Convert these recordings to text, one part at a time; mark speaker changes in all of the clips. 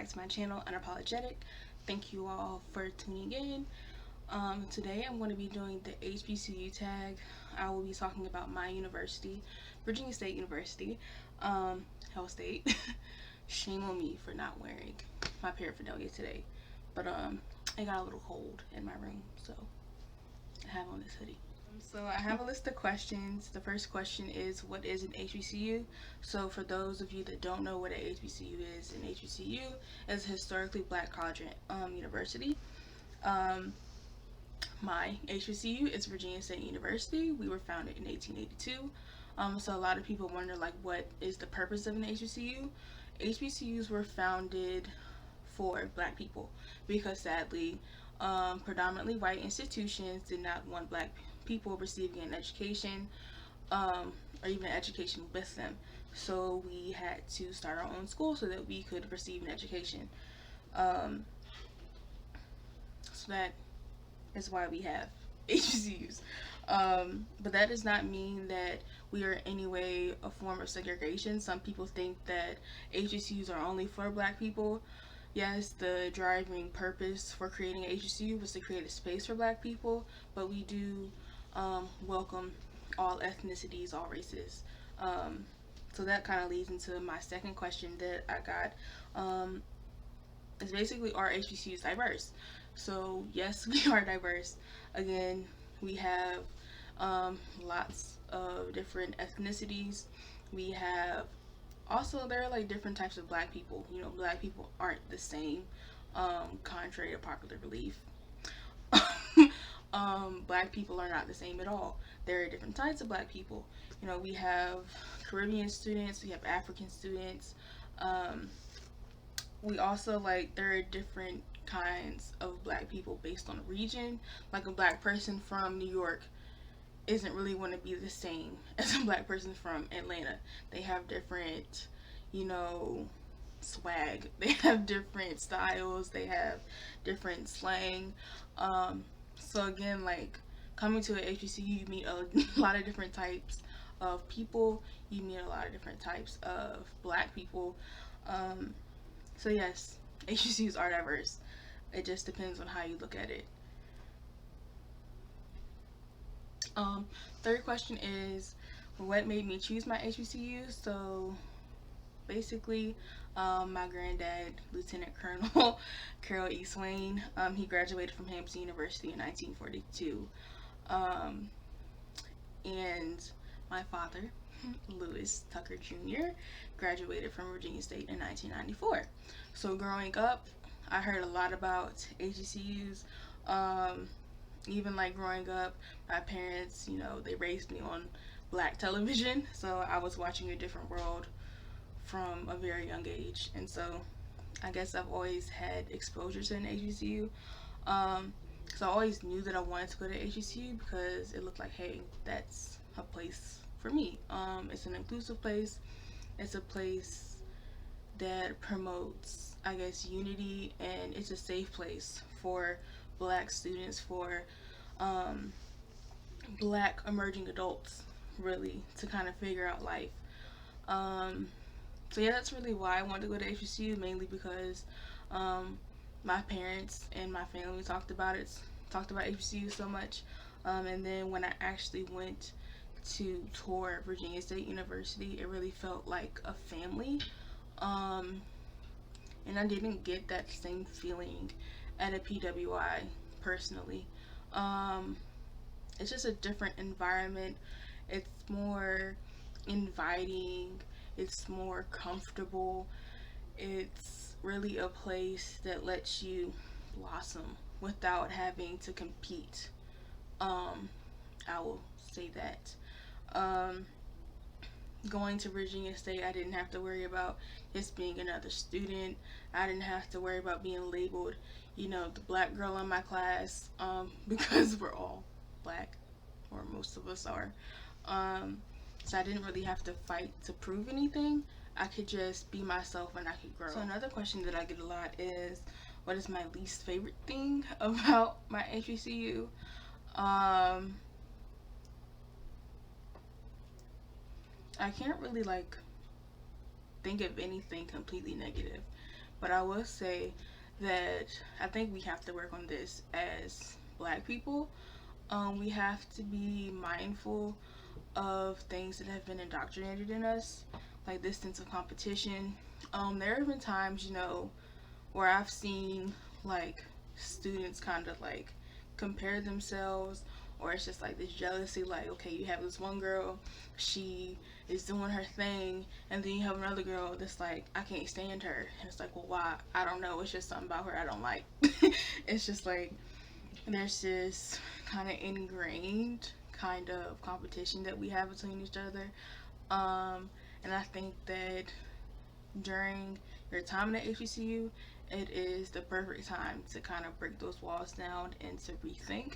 Speaker 1: back to my channel, Unapologetic. Thank you all for tuning in. Today I'm going to be doing the HBCU tag. I will be talking about my university, Virginia State University, Hell State. Shame on me for not wearing my paraphernalia today, but it got a little cold in my room, so I have on this hoodie. So I have a list of questions. The first question is, what is an HBCU? So for those of you that don't know what an HBCU is, an HBCU is a historically black college university. My HBCU is Virginia State University. We were founded in 1882. So a lot of people wonder, like, what is the purpose of an HBCU? HBCUs were founded for black people because sadly, predominantly white institutions did not want black people receiving an education, or even an education with them. So we had to start our own school so that we could receive an education. So that is why we have HBCUs. But that does not mean that we are in any way a form of segregation. Some people think that HBCUs are only for black people. Yes, the driving purpose for creating HBCU was to create a space for black people, but we do welcome all ethnicities, all races. So that kind of leads into my second question that I got. Is basically, are HBCUs diverse? So yes, we are diverse. Again, we have lots of different ethnicities. We have also, there are like different types of black people. You know, black people aren't the same, contrary to popular belief. Black people are not the same at all. There are different types of black people. You know, we have Caribbean students, we have African students. We also, like, there are different kinds of black people based on region. Like, a black person from New York isn't really going to be the same as a black person from Atlanta. They have different, you know, swag. They have different styles. They have different slang. So again, like, coming to an HBCU, you meet a lot of different types of people. You meet a lot of different types of black people. So yes, HBCUs are diverse. It just depends on how you look at it. Third question is, what made me choose my HBCU? So basically, my granddad, Lieutenant Colonel Carroll E. Swain, he graduated from Hampton University in 1942. And my father, Lewis Tucker Jr., graduated from Virginia State in 1994. So growing up, I heard a lot about HBCUs. Even like growing up, my parents, you know, they raised me on black television, so I was watching a different world from a very young age. And so I guess I've always had exposure to an HBCU. So I always knew that I wanted to go to HBCU because it looked like, hey, that's a place for me. It's an inclusive place. It's a place that promotes, I guess, unity, and it's a safe place for black students, for black emerging adults, really, to kind of figure out life. So yeah, that's really why I wanted to go to HBCU, mainly because my parents and my family talked about HBCU so much. And then when I actually went to tour Virginia State University, it really felt like a family. And I didn't get that same feeling at a PWI personally. It's just a different environment. It's more inviting. It's more comfortable. It's really a place that lets you blossom without having to compete. I will say that. Going to Virginia State, I didn't have to worry about just being another student. I didn't have to worry about being labeled, you know, the black girl in my class, because we're all black, or most of us are. So I didn't really have to fight to prove anything. I could just be myself and I could grow. So another question that I get a lot is, what is my least favorite thing about my HBCU? I can't really, like, think of anything completely negative, But I will say that I think we have to work on this as Black people. We have to be mindful of things that have been indoctrinated in us, like this sense of competition. There have been times, where I've seen like students kind of like compare themselves, or it's just like this jealousy, like, okay, you have this one girl, she is doing her thing, and then you have another girl that's like, I can't stand her, and it's like, well, why? I don't know, it's just something about her I don't like. It's just like there's this kind of ingrained kind of competition that we have between each other. And I think that during your time in the HBCU, it is the perfect time to kind of break those walls down and to rethink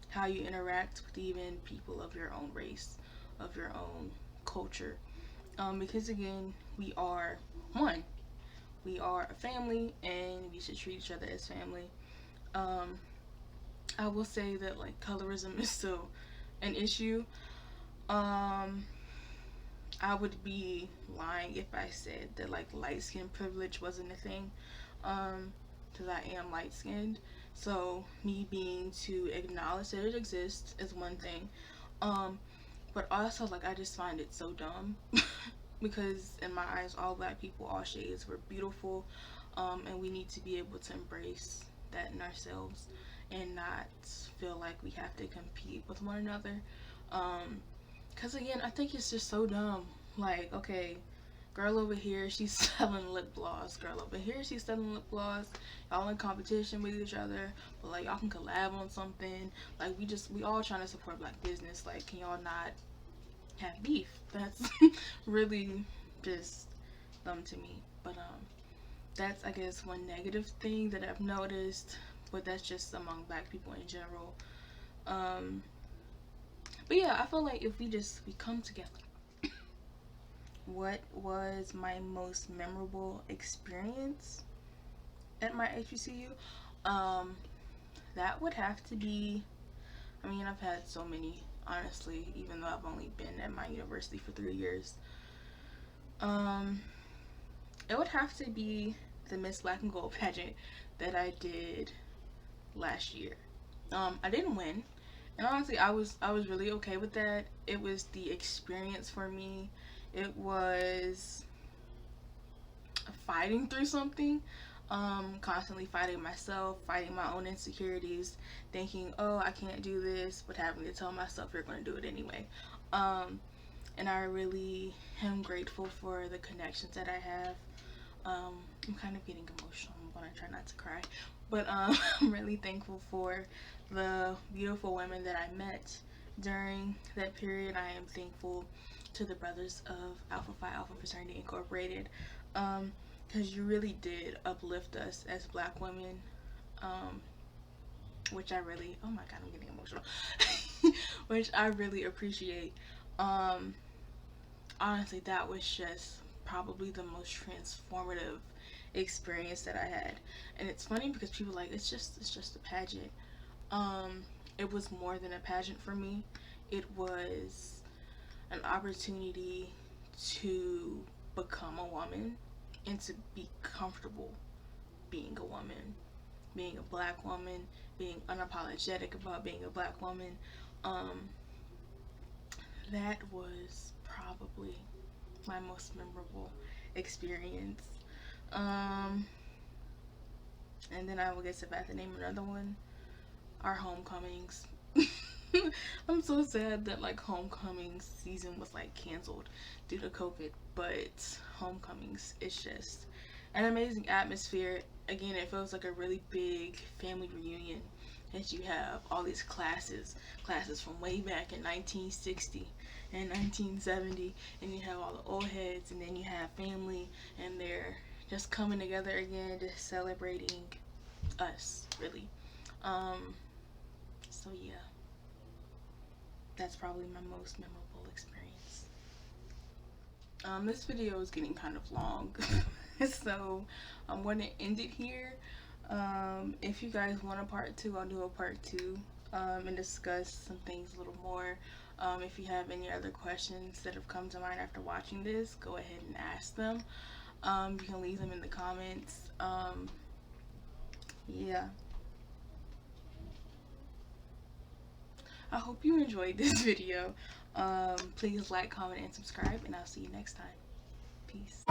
Speaker 1: how you interact with even people of your own race, of your own culture. Because again, we are one. We are a family, and we should treat each other as family. Um, I will say that like colorism is still an issue. Um, I would be lying if I said that like light skin privilege wasn't a thing. Because I am light skinned. So me being to acknowledge that it exists is one thing. Um, but also like I just find it so dumb. Because in my eyes, all Black people, all shades, were beautiful. And we need to be able to embrace that in ourselves and not feel like we have to compete with one another. Because again, I think it's just so dumb. Like, okay, girl over here, she's selling lip gloss. Girl over here, she's selling lip gloss. Y'all in competition with each other, but like y'all can collab on something. Like we all trying to support Black business. Like, can y'all not have beef? That's really just dumb to me. But that's, I guess, one negative thing that I've noticed. But that's just among Black people in general. Um, but yeah, I feel like if we come together. What was my most memorable experience at my HBCU? Um, that would have to be, I mean, I've had so many, honestly, even though I've only been at my university for 3 years. Um, it would have to be the Miss Black and Gold pageant that I did last year. I didn't win, and honestly, I was really okay with that. It was the experience for me. It was fighting through something, constantly fighting myself, fighting my own insecurities, thinking, oh, I can't do this, but having to tell myself you're going to do it anyway. Um, and I really am grateful for the connections that I have. I'm kind of getting emotional. I'm going to try not to cry. But I'm really thankful for the beautiful women that I met during that period. I am thankful to the brothers of Alpha Phi Alpha Fraternity Incorporated, because you really did uplift us as Black women, um, which I really, oh my god, I'm getting emotional, which I really appreciate. Um, Honestly, that was just probably the most transformative experience that I had. And it's funny because people are like, it's just a pageant. Um, it was more than a pageant for me. It was an opportunity to become a woman and to be comfortable being a woman, being a Black woman, being unapologetic about being a Black woman. Um, that was probably my most memorable experience. Um, and then I will guess if I have to name another one, our homecomings. I'm so sad that like homecoming season was like canceled due to COVID, but homecomings is just an amazing atmosphere. Again, it feels like a really big family reunion as you have all these classes from way back in 1960 and 1970, and you have all the old heads, and then you have family, and they're just coming together again, just celebrating us, really. Um, so yeah, that's probably my most memorable experience. This video is getting kind of long, so I'm going to end it here. If you guys want a part two, I'll do a part two, and discuss some things a little more. If you have any other questions that have come to mind after watching this, go ahead and ask them. You can leave them in the comments. Yeah. I hope you enjoyed this video. Please like, comment, and subscribe, and I'll see you next time. Peace.